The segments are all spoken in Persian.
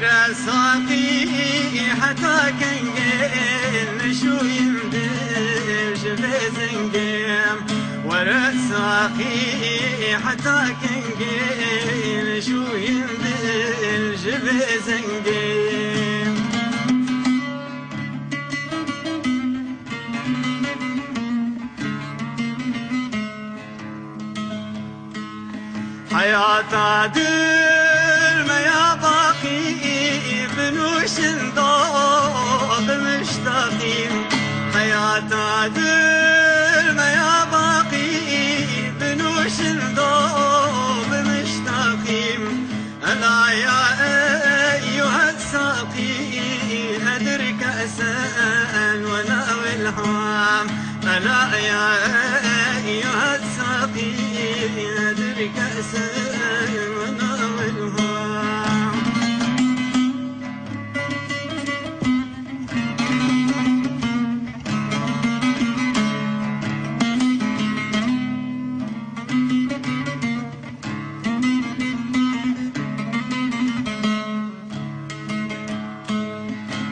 ورا ساقي حتى كنجل شو يمدش بزنجم ورا ساقي حتى كنجل شو يمدش بزنجم حياة عدل ما يا باقي بنوش ضوب مشتاقين حياة عدل ما يا باقي بنوش ضوب مشتاقين ألا يا أيها الساقي أدر كأسا وناوي الحام ألا يا أيها الساقي أدر كأسا وناوي الحام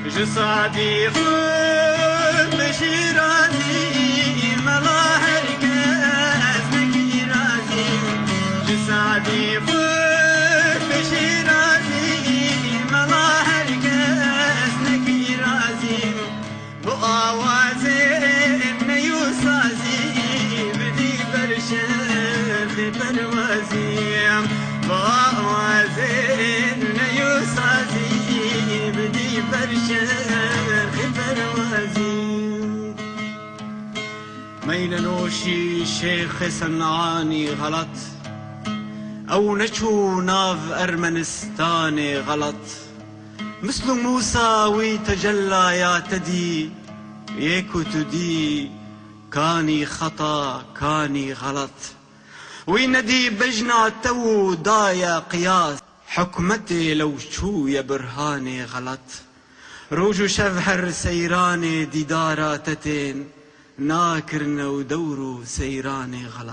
جسادي خذ بشيراتي ملاحر كأسنك رازي جسادي خذ بشيراتي ملاحر كأسنك رازي بآوازين يوسازي بدي برشخ بروازي بآوازين يوسازي بدي برشخ بروازي ميل نوشي شيخ صنعاني غلط او نشو ناف ارمنستاني غلط مثل موسى ويتجلى يعتدي يكو تدي كاني خطا كاني غلط ويندي بجنا تو ضايا قياس حكمتي لو شو يا برهاني غلط روج شفهر سيراني ديداراتتين ناكرنا ودورو سيراني غلط